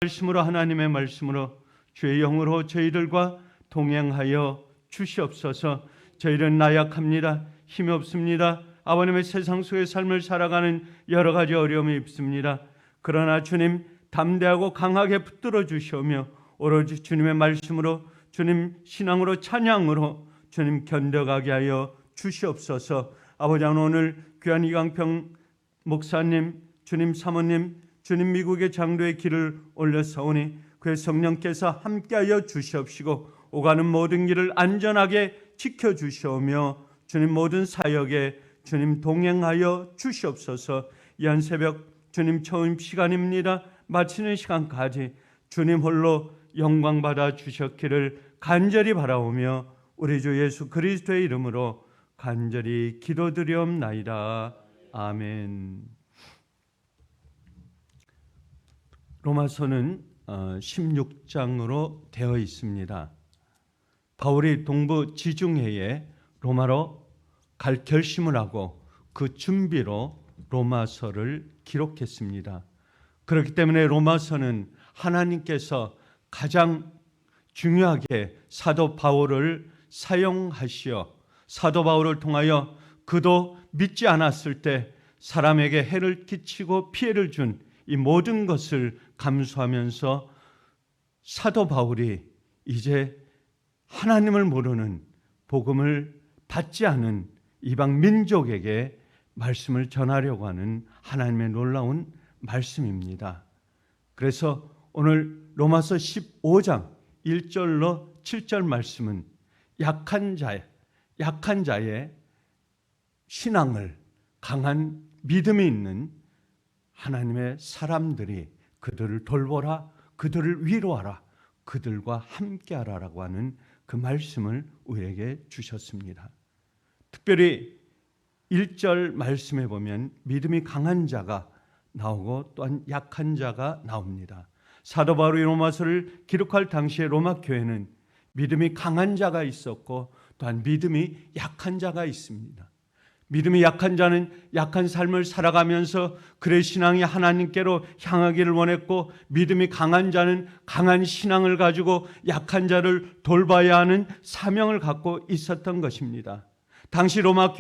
말씀으로, 하나님의 말씀으로 주의 영으로 저희들과 동행하여 주시옵소서. 저희는 나약합니다. 힘이 없습니다. 아버님의 세상 속의 삶을 살아가는 여러 가지 어려움이 있습니다. 그러나 주님 담대하고 강하게 붙들어 주시오며 오로지 주님의 말씀으로, 주님 신앙으로, 찬양으로 주님 견뎌가게 하여 주시옵소서. 아버지, 오늘 귀한 이강평 목사님, 주님 사모님, 주님 미국의 장로의 길을 올려서오니 그의 성령께서 함께하여 주시옵시고 오가는 모든 길을 안전하게 지켜주시오며 주님 모든 사역에 주님 동행하여 주시옵소서. 이 한 새벽 주님 처음 시간입니다. 마치는 시간까지 주님 홀로 영광 받아 주셨기를 간절히 바라오며 우리 주 예수 그리스도의 이름으로 간절히 기도드리옵나이다. 아멘. 로마서는 16장으로 되어 있습니다. 바울이 동부 지중해에 로마로 갈 결심을 하고 그 준비로 로마서를 기록했습니다. 그렇기 때문에 로마서는 하나님께서 가장 중요하게 사도 바울을 사용하시어 사도 바울을 통하여 그도 믿지 않았을 때 사람에게 해를 끼치고 피해를 준 이 모든 것을 감수하면서 사도 바울이 이제 하나님을 모르는, 복음을 받지 않은 이방 민족에게 말씀을 전하려고 하는 하나님의 놀라운 말씀입니다. 그래서 오늘 로마서 15장 1절로 7절 말씀은 약한 자의 신앙을, 강한 믿음이 있는 하나님의 사람들이 그들을 돌보라, 그들을 위로하라, 그들과 함께하라라고 하는 그 말씀을 우리에게 주셨습니다. 특별히 1절 말씀에 보면 믿음이 강한 자가 나오고 또한 약한 자가 나옵니다. 사도 바울이 로마서를 기록할 당시에 로마 교회는 믿음이 강한 자가 있었고 또한 믿음이 약한 자가 있습니다. 믿음이 약한 자는 약한 삶을 살아가면서 그의 신앙이 하나님께로 향하기를 원했고, 믿음이 강한 자는 강한 신앙을 가지고 약한 자를 돌봐야 하는 사명을 갖고 있었던 것입니다. 당시 로마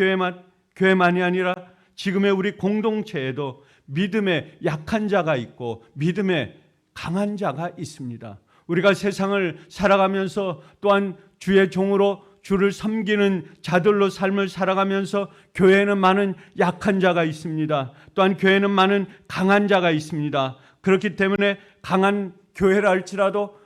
교회만이 아니라 지금의 우리 공동체에도 믿음의 약한 자가 있고 믿음의 강한 자가 있습니다. 우리가 세상을 살아가면서 또한 주의 종으로 주를 섬기는 자들로 삶을 살아가면서 교회에는 많은 약한 자가 있습니다. 또한 교회에는 많은 강한 자가 있습니다. 그렇기 때문에 강한 교회라 할지라도,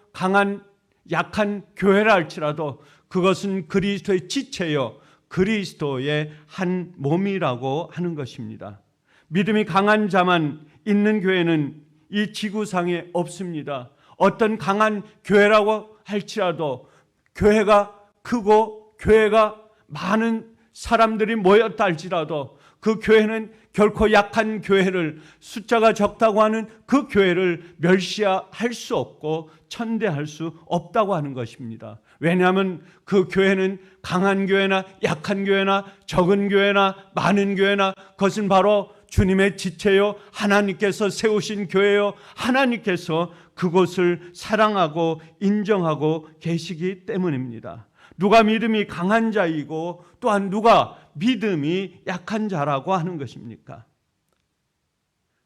약한 교회라 할지라도 그것은 그리스도의 지체요, 그리스도의 한 몸이라고 하는 것입니다. 믿음이 강한 자만 있는 교회는 이 지구상에 없습니다. 어떤 강한 교회라고 할지라도 교회가 크고 교회가 많은 사람들이 모였다 할지라도 그 교회는 결코 약한 교회를, 숫자가 적다고 하는 그 교회를 멸시할 수 없고 천대할 수 없다고 하는 것입니다. 왜냐하면 그 교회는 강한 교회나 약한 교회나 적은 교회나 많은 교회나 그것은 바로 주님의 지체요, 하나님께서 세우신 교회요, 하나님께서 그곳을 사랑하고 인정하고 계시기 때문입니다. 누가 믿음이 강한 자이고 또한 누가 믿음이 약한 자라고 하는 것입니까?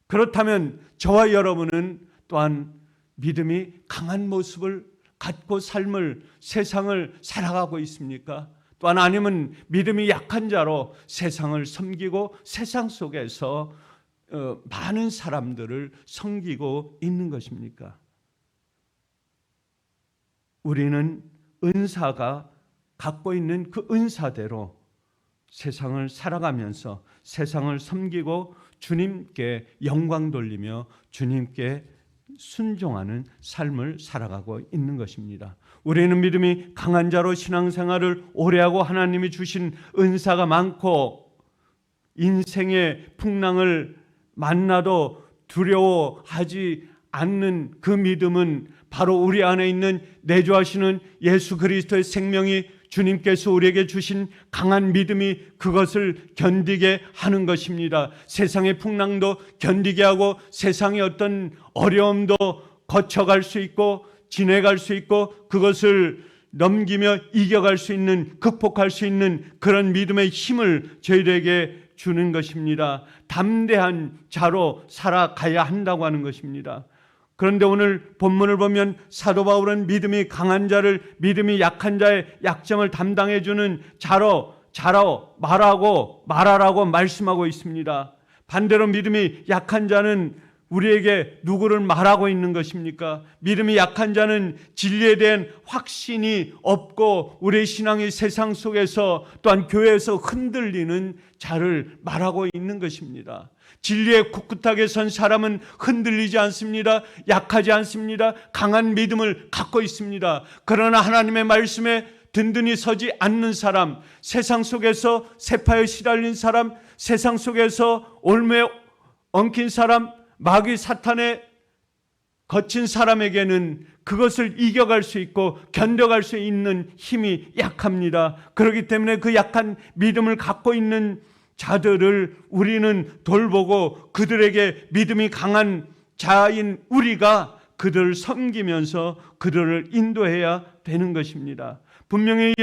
그렇다면 저와 여러분은 또한 믿음이 강한 모습을 갖고 세상을 살아가고 있습니까? 또한 아니면 믿음이 약한 자로 세상을 섬기고 세상 속에서 많은 사람들을 섬기고 있는 것입니까? 우리는 은사가 갖고 있는 그 은사대로 세상을 살아가면서 세상을 섬기고 주님께 영광 돌리며 주님께 순종하는 삶을 살아가고 있는 것입니다. 우리는 믿음이 강한 자로 신앙생활을 오래하고 하나님이 주신 은사가 많고 인생의 풍랑을 만나도 두려워하지 않는 그 믿음은 바로 우리 안에 있는 내주하시는 예수 그리스도의 생명이 주님께서 우리에게 주신 강한 믿음이 그것을 견디게 하는 것입니다. 세상의 풍랑도 견디게 하고 세상의 어떤 어려움도 거쳐갈 수 있고 지내갈 수 있고 그것을 넘기며 이겨갈 수 있는, 극복할 수 있는 그런 믿음의 힘을 저희들에게 주는 것입니다. 담대한 자로 살아가야 한다고 하는 것입니다. 그런데 오늘 본문을 보면 사도 바울은 믿음이 강한 자를, 믿음이 약한 자의 약점을 담당해 주는 자로 말하라고 말씀하고 있습니다. 반대로 믿음이 약한 자는 우리에게 누구를 말하고 있는 것입니까? 믿음이 약한 자는 진리에 대한 확신이 없고 우리의 신앙이 세상 속에서 또한 교회에서 흔들리는 자를 말하고 있는 것입니다. 진리에 꿋꿋하게 선 사람은 흔들리지 않습니다. 약하지 않습니다. 강한 믿음을 갖고 있습니다. 그러나 하나님의 말씀에 든든히 서지 않는 사람, 세상 속에서 세파에 시달린 사람, 세상 속에서 올무에 엉킨 사람, 마귀 사탄에 거친 사람에게는 그것을 이겨갈 수 있고 견뎌갈 수 있는 힘이 약합니다. 그렇기 때문에 그 약한 믿음을 갖고 있는 자들을 우리는 돌보고 그들에게 믿음이 강한 자인 우리가 그들을 섬기면서 그들을 인도해야 되는 것입니다. 분명히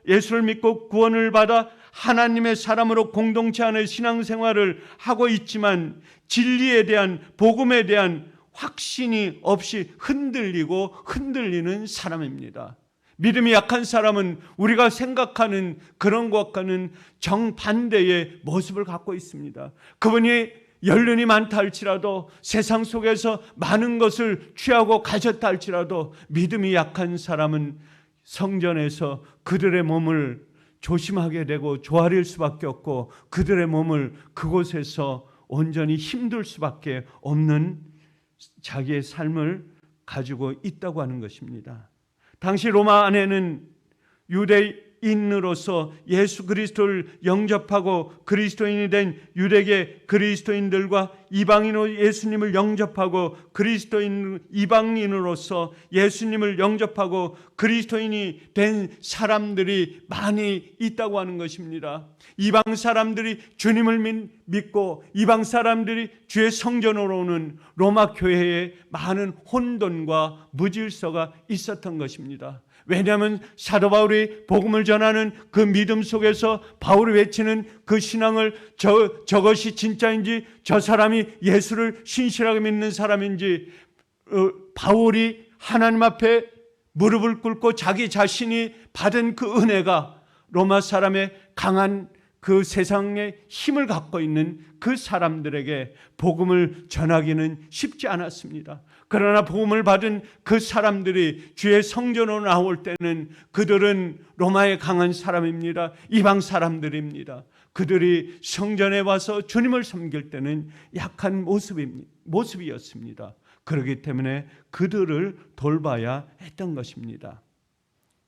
예수를 믿고 구원을 받아 하나님의 사람으로 공동체 안에 신앙생활을 하고 있지만 진리에 대한, 복음에 대한 확신이 없이 흔들리는 사람입니다. 믿음이 약한 사람은 우리가 생각하는 그런 것과는 정반대의 모습을 갖고 있습니다. 그분이 연륜이 많다 할지라도, 세상 속에서 많은 것을 취하고 가졌다 할지라도 믿음이 약한 사람은 성전에서 그들의 몸을 조심하게 되고 조아릴 수밖에 없고 그들의 몸을 그곳에서 온전히 힘들 수밖에 없는 자기의 삶을 가지고 있다고 하는 것입니다. 당시 로마 안에는 유대인으로서 예수 그리스도를 영접하고 그리스도인이 된 유대계 그리스도인들과 이방인으로 예수님을 영접하고 이방인으로서 예수님을 영접하고 그리스도인이 된 사람들이 많이 있다고 하는 것입니다. 이방 사람들이 주님을 믿고 이방 사람들이 주의 성전으로 오는 로마 교회에 많은 혼돈과 무질서가 있었던 것입니다. 왜냐하면 사도 바울이 복음을 전하는 그 믿음 속에서 바울이 외치는 그 신앙을 저것이 진짜인지 저 사람이 예수를 신실하게 믿는 사람인지 바울이 하나님 앞에 무릎을 꿇고 자기 자신이 받은 그 은혜가 로마 사람의 강한 그 세상의 힘을 갖고 있는 그 사람들에게 복음을 전하기는 쉽지 않았습니다. 그러나 복음을 받은 그 사람들이 주의 성전으로 나올 때는 그들은 로마의 강한 사람입니다. 이방 사람들입니다. 그들이 성전에 와서 주님을 섬길 때는 약한 모습이었습니다. 그렇기 때문에 그들을 돌봐야 했던 것입니다.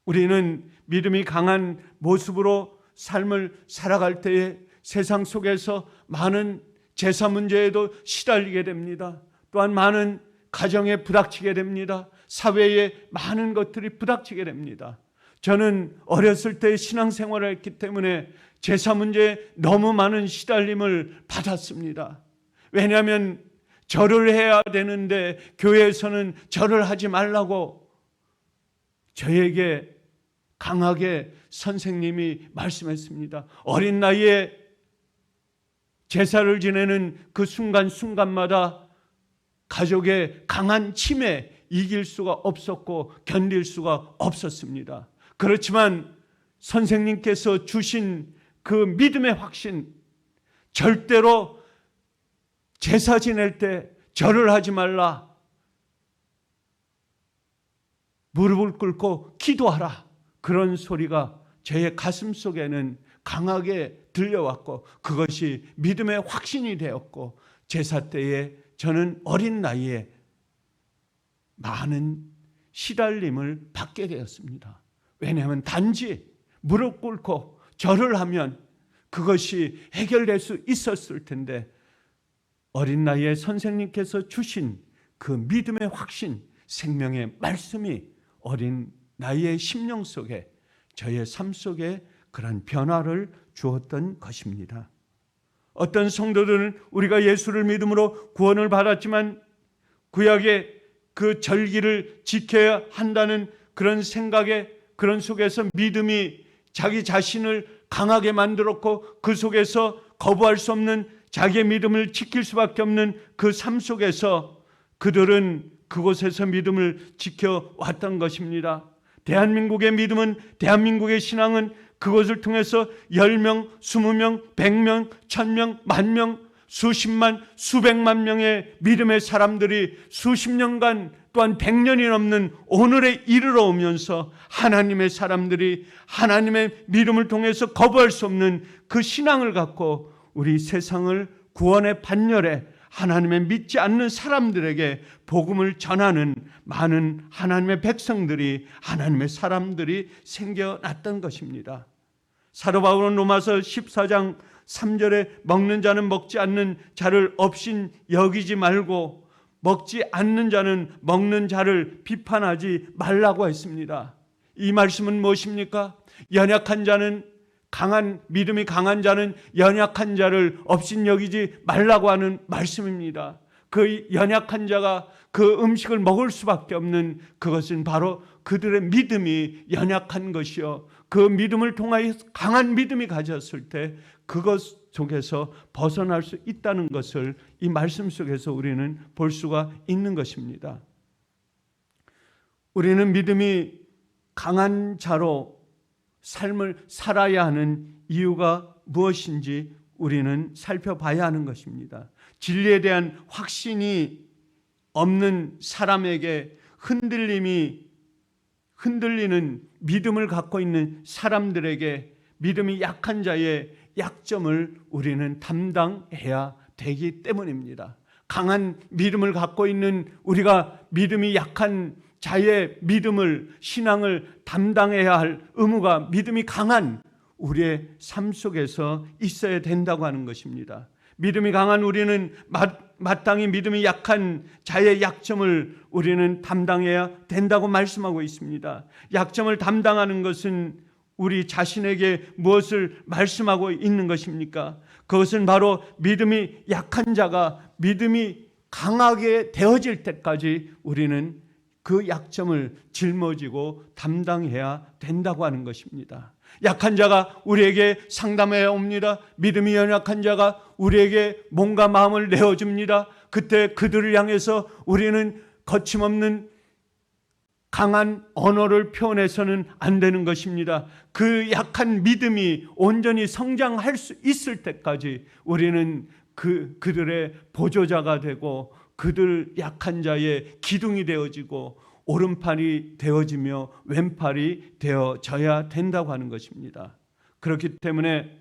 우리는 믿음이 강한 모습으로 삶을 살아갈 때에 세상 속에서 많은 제사 문제에도 시달리게 됩니다. 또한 많은 가정에 부닥치게 됩니다. 사회에 많은 것들이 부닥치게 됩니다. 저는 어렸을 때 신앙생활을 했기 때문에 제사 문제에 너무 많은 시달림을 받았습니다. 왜냐하면 절을 해야 되는데 교회에서는 절을 하지 말라고 저에게 강하게 선생님이 말씀했습니다. 어린 나이에 제사를 지내는 그 순간순간마다 가족의 강한 침에 이길 수가 없었고 견딜 수가 없었습니다. 그렇지만 선생님께서 주신 그 믿음의 확신, 절대로 제사 지낼 때 절을 하지 말라, 무릎을 꿇고 기도하라, 그런 소리가 제 가슴 속에는 강하게 들려왔고 그것이 믿음의 확신이 되었고 제사 때에 저는 어린 나이에 많은 시달림을 받게 되었습니다. 왜냐하면 단지 무릎 꿇고 절을 하면 그것이 해결될 수 있었을 텐데 어린 나이에 선생님께서 주신 그 믿음의 확신, 생명의 말씀이 어린 나이의 심령 속에, 저의 삶 속에 그런 변화를 주었던 것입니다. 어떤 성도들은 우리가 예수를 믿음으로 구원을 받았지만 구약의 그 절기를 지켜야 한다는 그런 생각에, 그런 속에서 믿음이 자기 자신을 강하게 만들었고, 그 속에서 거부할 수 없는 자기의 믿음을 지킬 수밖에 없는 그 삶 속에서 그들은 그곳에서 믿음을 지켜왔던 것입니다. 대한민국의 믿음은, 대한민국의 신앙은 그것을 통해서 10명, 20명, 100명, 1000명, 10,000명, 수십만, 수백만 명의 믿음의 사람들이 수십 년간, 또한 100년이 넘는 오늘에 이르러 오면서 하나님의 사람들이 하나님의 믿음을 통해서 거부할 수 없는 그 신앙을 갖고 우리 세상을 구원의 반열에 하나님의 믿지 않는 사람들에게 복음을 전하는 많은 하나님의 백성들이, 하나님의 사람들이 생겨났던 것입니다. 사도 바울은 로마서 14장 3절에 먹는 자는 먹지 않는 자를 업신 여기지 말고 먹지 않는 자는 먹는 자를 비판하지 말라고 했습니다. 이 말씀은 무엇입니까? 연약한 자는, 믿음이 강한 자는 연약한 자를 업신 여기지 말라고 하는 말씀입니다. 그 연약한 자가 그 음식을 먹을 수밖에 없는 그것은 바로 그들의 믿음이 연약한 것이요, 그 믿음을 통하여 강한 믿음이 가졌을 때 그것 속에서 벗어날 수 있다는 것을 이 말씀 속에서 우리는 볼 수가 있는 것입니다. 우리는 믿음이 강한 자로 삶을 살아야 하는 이유가 무엇인지 우리는 살펴봐야 하는 것입니다. 진리에 대한 확신이 없는 사람에게 흔들리는 믿음을 갖고 있는 사람들에게 믿음이 약한 자의 약점을 우리는 담당해야 되기 때문입니다. 강한 믿음을 갖고 있는 우리가 믿음이 약한 자의 믿음을, 신앙을 담당해야 할 의무가 믿음이 강한 우리의 삶 속에서 있어야 된다고 하는 것입니다. 믿음이 강한 우리는 마땅히 믿음이 약한 자의 약점을 우리는 담당해야 된다고 말씀하고 있습니다. 약점을 담당하는 것은 우리 자신에게 무엇을 말씀하고 있는 것입니까? 그것은 바로 믿음이 약한 자가 믿음이 강하게 되어질 때까지 우리는 그 약점을 짊어지고 담당해야 된다고 하는 것입니다. 약한 자가 우리에게 상담해 옵니다. 믿음이 연약한 자가 우리에게 몸과 마음을 내어줍니다. 그때 그들을 향해서 우리는 거침없는 강한 언어를 표현해서는 안 되는 것입니다. 그 약한 믿음이 온전히 성장할 수 있을 때까지 우리는 그들의 보조자가 되고 그들 약한 자의 기둥이 되어지고 오른팔이 되어지며 왼팔이 되어져야 된다고 하는 것입니다. 그렇기 때문에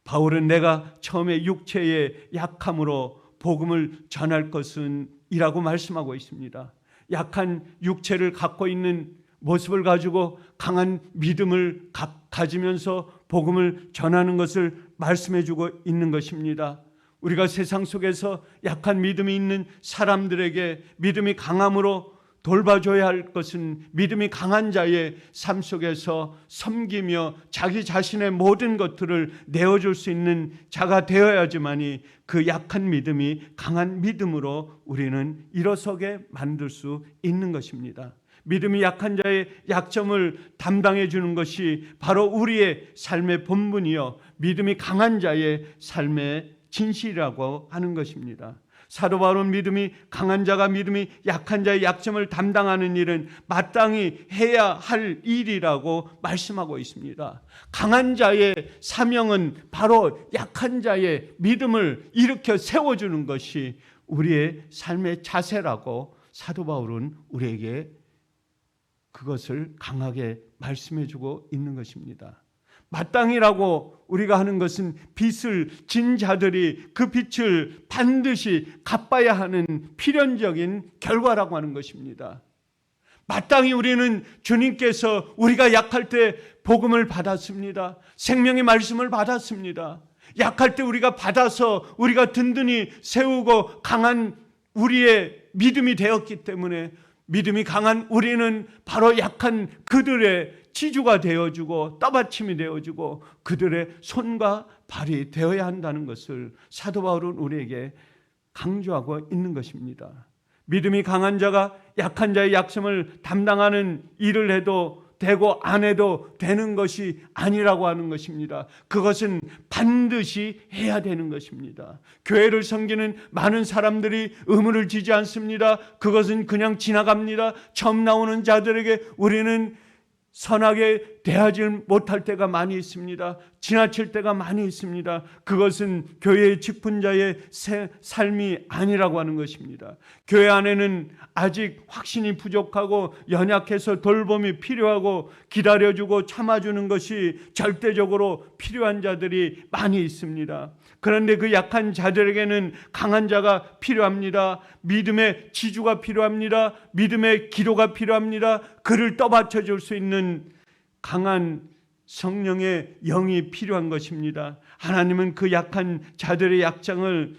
바울은 내가 처음에 육체의 약함으로 복음을 전할 것은 이라고 말씀하고 있습니다. 약한 육체를 갖고 있는 모습을 가지고 강한 믿음을 가지면서 복음을 전하는 것을 말씀해 주고 있는 것입니다. 우리가 세상 속에서 약한 믿음이 있는 사람들에게 믿음이 강함으로 돌봐줘야 할 것은 믿음이 강한 자의 삶 속에서 섬기며 자기 자신의 모든 것들을 내어줄 수 있는 자가 되어야지만이 그 약한 믿음이 강한 믿음으로 우리는 일어서게 만들 수 있는 것입니다. 믿음이 약한 자의 약점을 담당해 주는 것이 바로 우리의 삶의 본분이요, 믿음이 강한 자의 삶의 진실이라고 하는 것입니다. 사도 바울은 믿음이 강한 자가 믿음이 약한 자의 약점을 담당하는 일은 마땅히 해야 할 일이라고 말씀하고 있습니다. 강한 자의 사명은 바로 약한 자의 믿음을 일으켜 세워주는 것이 우리의 삶의 자세라고 사도 바울은 우리에게 그것을 강하게 말씀해주고 있는 것입니다. 마땅히라고 우리가 하는 것은 빚을 진 자들이 그 빚을 반드시 갚아야 하는 필연적인 결과라고 하는 것입니다. 마땅히 우리는 주님께서 우리가 약할 때 복음을 받았습니다. 생명의 말씀을 받았습니다. 약할 때 우리가 받아서 우리가 든든히 세우고 강한 우리의 믿음이 되었기 때문에 믿음이 강한 우리는 바로 약한 그들의 지주가 되어주고 떠받침이 되어주고 그들의 손과 발이 되어야 한다는 것을 사도 바울은 우리에게 강조하고 있는 것입니다. 믿음이 강한 자가 약한 자의 약점을 담당하는 일을 해도 되고 안 해도 되는 것이 아니라고 하는 것입니다. 그것은 반드시 해야 되는 것입니다. 교회를 섬기는 많은 사람들이 의무를 지지 않습니다. 그것은 그냥 지나갑니다. 처음 나오는 자들에게 우리는 선하게 대하지 못할 때가 많이 있습니다. 지나칠 때가 많이 있습니다. 그것은 교회의 직분자의 삶이 아니라고 하는 것입니다. 교회 안에는 아직 확신이 부족하고 연약해서 돌봄이 필요하고 기다려주고 참아주는 것이 절대적으로 필요한 자들이 많이 있습니다. 그런데 그 약한 자들에게는 강한 자가 필요합니다. 믿음의 지주가 필요합니다. 믿음의 기도가 필요합니다. 그를 떠받쳐 줄 수 있는 강한 성령의 영이 필요한 것입니다. 하나님은 그 약한 자들의 약점을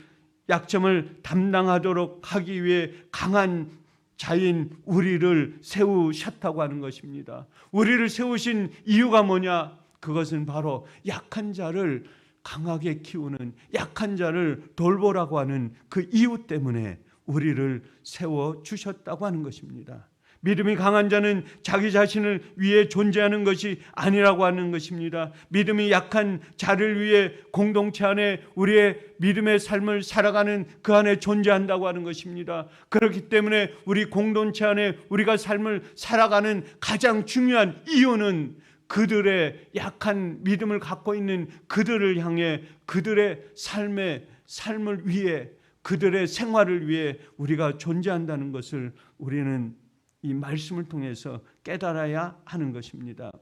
담당하도록 하기 위해 강한 자인 우리를 세우셨다고 하는 것입니다. 우리를 세우신 이유가 뭐냐? 그것은 바로 약한 자를 강하게 키우는, 약한 자를 돌보라고 하는 그 이유 때문에 우리를 세워주셨다고 하는 것입니다. 믿음이 강한 자는 자기 자신을 위해 존재하는 것이 아니라고 하는 것입니다. 믿음이 약한 자를 위해 공동체 안에 우리의 믿음의 삶을 살아가는 그 안에 존재한다고 하는 것입니다. 그렇기 때문에 우리 공동체 안에 우리가 삶을 살아가는 가장 중요한 이유는 그들의 약한 믿음을 갖고 있는 그들을 향해 그들의 삶을 위해 그들의 생활을 위해 우리가 존재한다는 것을 우리는 이 말씀을 통해서 깨달아야 하는 것입니다.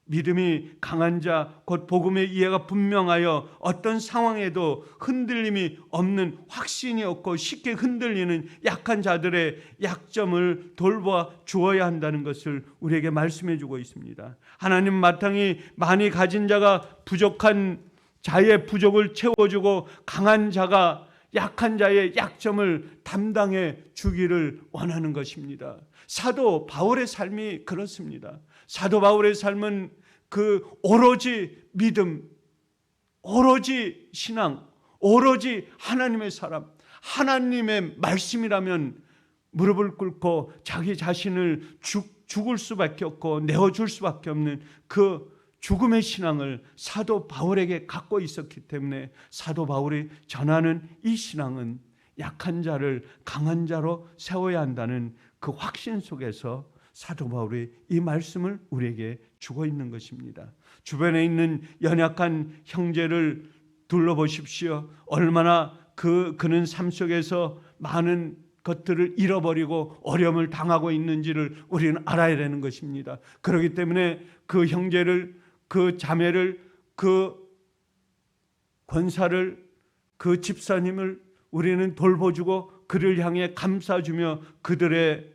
믿음이 강한 자, 곧 복음의 이해가 분명하여 어떤 상황에도 흔들림이 없는, 확신이 없고 쉽게 흔들리는 약한 자들의 약점을 돌봐 주어야 한다는 것을 우리에게 말씀해 주고 있습니다. 하나님 마땅히 많이 가진 자가 부족한 자의 부족을 채워주고 강한 자가 약한 자의 약점을 담당해 주기를 원하는 것입니다. 사도 바울의 삶이 그렇습니다. 사도 바울의 삶은 그 오로지 믿음, 오로지 신앙, 오로지 하나님의 사람, 하나님의 말씀이라면 무릎을 꿇고 자기 자신을 죽을 수밖에 없고 내어줄 수밖에 없는 그 죽음의 신앙을 사도 바울에게 갖고 있었기 때문에 사도 바울이 전하는 이 신앙은 약한 자를 강한 자로 세워야 한다는 그 확신 속에서 사도 바울이 이 말씀을 우리에게 주고 있는 것입니다. 주변에 있는 연약한 형제를 둘러보십시오. 얼마나 그는 삶 속에서 많은 것들을 잃어버리고 어려움을 당하고 있는지를 우리는 알아야 되는 것입니다. 그렇기 때문에 그 형제를, 그 자매를, 그 권사를, 그 집사님을 우리는 돌보주고 그를 향해 감싸주며 그들의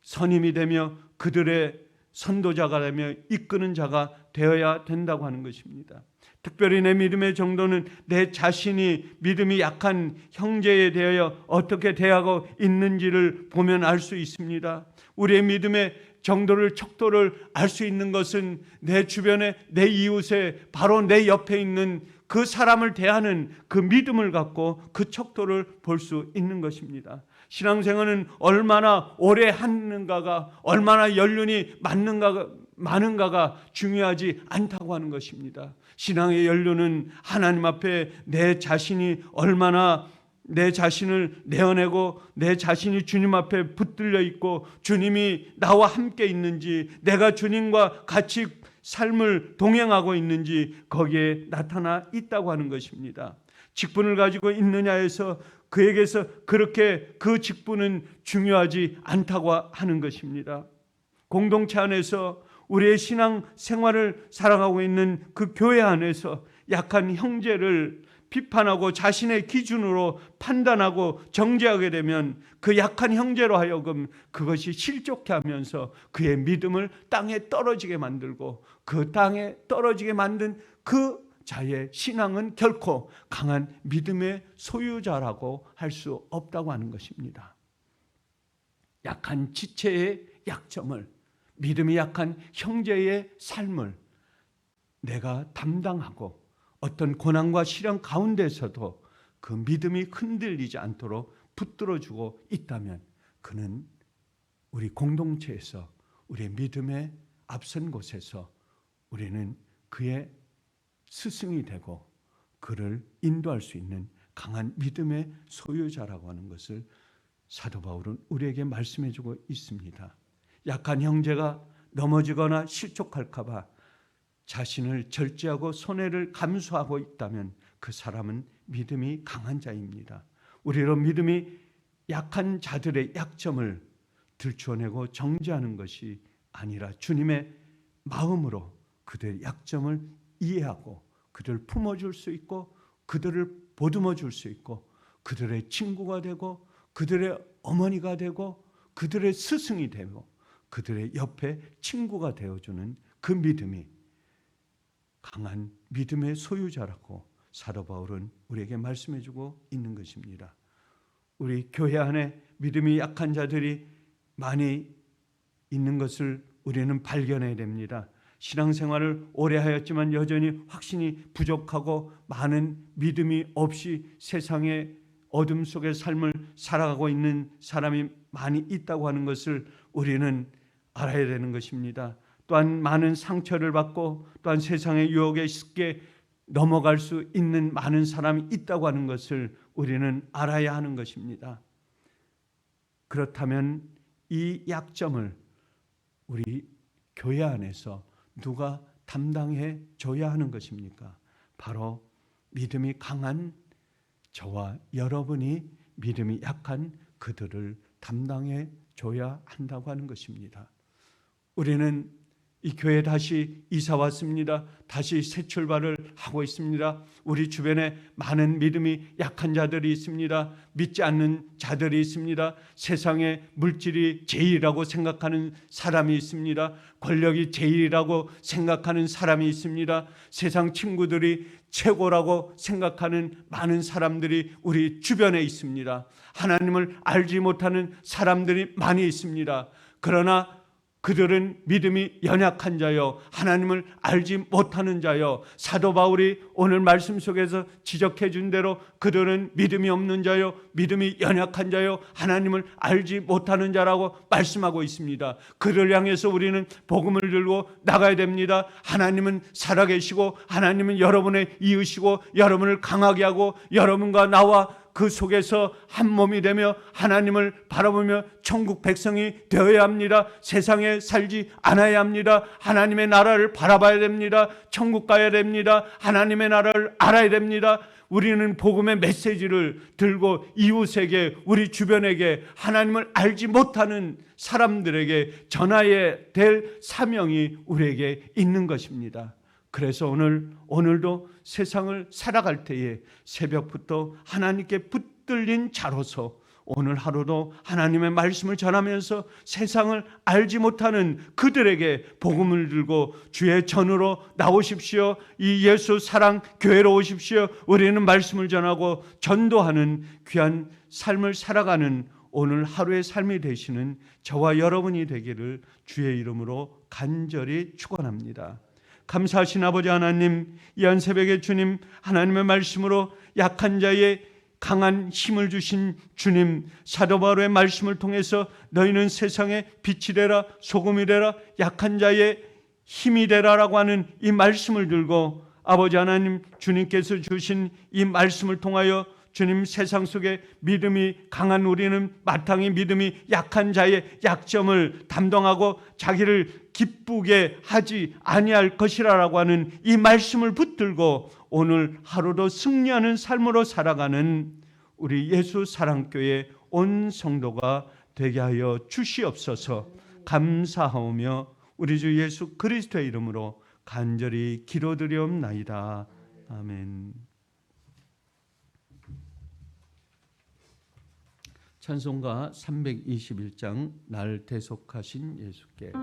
선임이 되며 그들의 선도자가 되며 이끄는 자가 되어야 된다고 하는 것입니다. 특별히 내 믿음의 정도는 내 자신이 믿음이 약한 형제에 대하여 어떻게 대하고 있는지를 보면 알 수 있습니다. 우리의 믿음의 정도를, 척도를 알 수 있는 것은 내 주변에, 내 이웃에, 바로 내 옆에 있는 그 사람을 대하는 그 믿음을 갖고 그 척도를 볼 수 있는 것입니다. 신앙생활은 얼마나 오래 하는가가, 얼마나 연륜이 많은가가 중요하지 않다고 하는 것입니다. 신앙의 연륜은 하나님 앞에 내 자신이 얼마나 내 자신을 내어내고 내 자신이 주님 앞에 붙들려 있고 주님이 나와 함께 있는지, 내가 주님과 같이 삶을 동행하고 있는지 거기에 나타나 있다고 하는 것입니다. 직분을 가지고 있느냐에서 그에게서 그렇게 그 직분은 중요하지 않다고 하는 것입니다. 공동체 안에서 우리의 신앙 생활을 살아가고 있는 그 교회 안에서 약한 형제를 비판하고 자신의 기준으로 판단하고 정죄하게 되면 그 약한 형제로 하여금 그것이 실족해 하면서 그의 믿음을 땅에 떨어지게 만들고 그 땅에 떨어지게 만든 그 자의 신앙은 결코 강한 믿음의 소유자라고 할 수 없다고 하는 것입니다. 약한 지체의 약점을, 믿음이 약한 형제의 삶을 내가 담당하고 어떤 고난과 시련 가운데서도 그 믿음이 흔들리지 않도록 붙들어주고 있다면 그는 우리 공동체에서 우리의 믿음에 앞선 곳에서 우리는 그의 스승이 되고 그를 인도할 수 있는 강한 믿음의 소유자라고 하는 것을 사도 바울은 우리에게 말씀해 주고 있습니다. 약한 형제가 넘어지거나 실족할까 봐 자신을 절제하고 손해를 감수하고 있다면 그 사람은 믿음이 강한 자입니다. 우리로 믿음이 약한 자들의 약점을 들추어내고 정죄하는 것이 아니라 주님의 마음으로 그들의 약점을 이해하고 그들을 품어줄 수 있고 그들을 보듬어 줄 수 있고 그들의 친구가 되고 그들의 어머니가 되고 그들의 스승이 되고 그들의 옆에 친구가 되어주는 그 믿음이 강한 믿음의 소유자라고 사도 바울은 우리에게 말씀해주고 있는 것입니다. 우리 교회 안에 믿음이 약한 자들이 많이 있는 것을 우리는 발견해야 됩니다. 신앙생활을 오래 하였지만 여전히 확신이 부족하고 많은 믿음이 없이 세상의 어둠 속의 삶을 살아가고 있는 사람이 많이 있다고 하는 것을 우리는 알아야 되는 것입니다. 또한 많은 상처를 받고 또한 세상의 유혹에 쉽게 넘어갈 수 있는 많은 사람이 있다고 하는 것을 우리는 알아야 하는 것입니다. 그렇다면 이 약점을 우리 교회 안에서 누가 담당해 줘야 하는 것입니까? 바로 믿음이 강한 저와 여러분이 믿음이 약한 그들을 담당해 줘야 한다고 하는 것입니다. 우리는 이 교회에 다시 이사 왔습니다. 다시 새 출발을 하고 있습니다. 우리 주변에 많은 믿음이 약한 자들이 있습니다. 믿지 않는 자들이 있습니다. 세상에 물질이 제일이라고 생각하는 사람이 있습니다. 권력이 제일이라고 생각하는 사람이 있습니다. 세상 친구들이 최고라고 생각하는 많은 사람들이 우리 주변에 있습니다. 하나님을 알지 못하는 사람들이 많이 있습니다. 그러나 그들은 믿음이 연약한 자요, 하나님을 알지 못하는 자요. 사도 바울이 오늘 말씀 속에서 지적해 준 대로 그들은 믿음이 없는 자요, 믿음이 연약한 자요, 하나님을 알지 못하는 자라고 말씀하고 있습니다. 그를 향해서 우리는 복음을 들고 나가야 됩니다. 하나님은 살아계시고 하나님은 여러분의 이으시고 여러분을 강하게 하고 여러분과 나와 그 속에서 한 몸이 되며 하나님을 바라보며 천국 백성이 되어야 합니다. 세상에 살지 않아야 합니다. 하나님의 나라를 바라봐야 됩니다. 천국 가야 됩니다. 하나님의 나라를 알아야 됩니다. 우리는 복음의 메시지를 들고 이웃에게, 우리 주변에게, 하나님을 알지 못하는 사람들에게 전해야 될 사명이 우리에게 있는 것입니다. 그래서 오늘도 세상을 살아갈 때에 새벽부터 하나님께 붙들린 자로서 오늘 하루도 하나님의 말씀을 전하면서 세상을 알지 못하는 그들에게 복음을 들고 주의 전으로 나오십시오. 이 예수 사랑 교회로 오십시오. 우리는 말씀을 전하고 전도하는 귀한 삶을 살아가는 오늘 하루의 삶이 되시는 저와 여러분이 되기를 주의 이름으로 간절히 축원합니다. 감사하신 아버지 하나님, 이 한 새벽에 주님 하나님의 말씀으로 약한 자의 강한 힘을 주신 주님, 사도 바울의 말씀을 통해서 너희는 세상의 빛이 되라, 소금이 되라, 약한 자의 힘이 되라라고 하는 이 말씀을 들고 아버지 하나님, 주님께서 주신 이 말씀을 통하여 주님, 세상 속에 믿음이 강한 우리는 마땅히 믿음이 약한 자의 약점을 담당하고 자기를 기쁘게 하지 아니할 것이라고 하는 이 말씀을 붙들고 오늘 하루도 승리하는 삶으로 살아가는 우리 예수 사랑교회 온 성도가 되게 하여 주시옵소서. 감사하오며 우리 주 예수 그리스도의 이름으로 간절히 기도드리옵나이다. 아멘. 찬송가 321장 날 대속하신 예수께.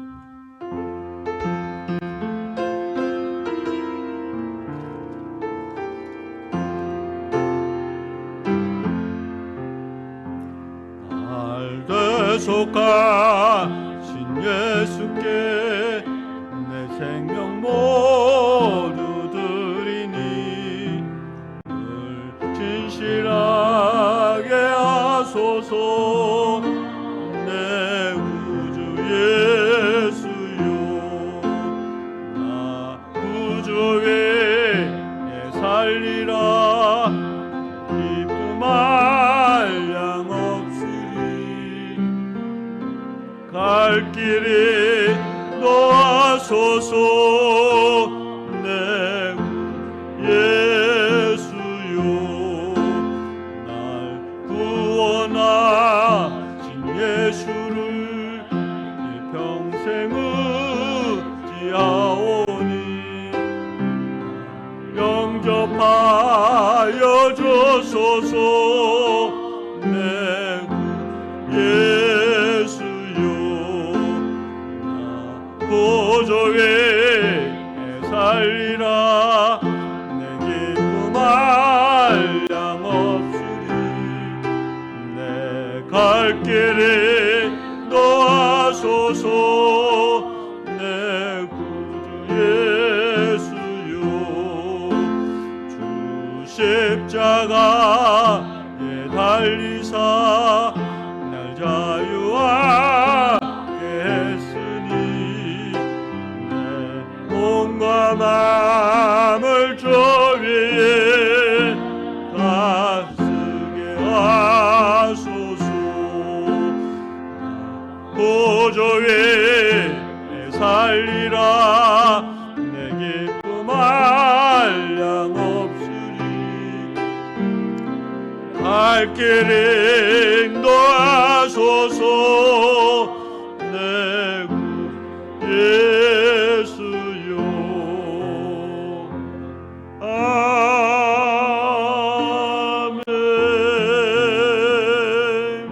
날 대속하신 예수께 내 생명 모두 드리니 늘 진실하게 하소서. 갈 길이 놓아소서. 내 예수요, 날 구원하신 예수를 평생 의지하오니 영접하여 주소서. 내 예수요, 보좌에 살리라. 내 기쁨 한량 없으리. 내 갈 길에 놓아소서. 내 구주 예수요, 주 십자가에 달리사 날 자유하게 했으니 내 몸과 마음을 주 위에 다 쓰게 하소서. 보좌에 살리라. 내 기쁨 한량 없으리. 갈 길이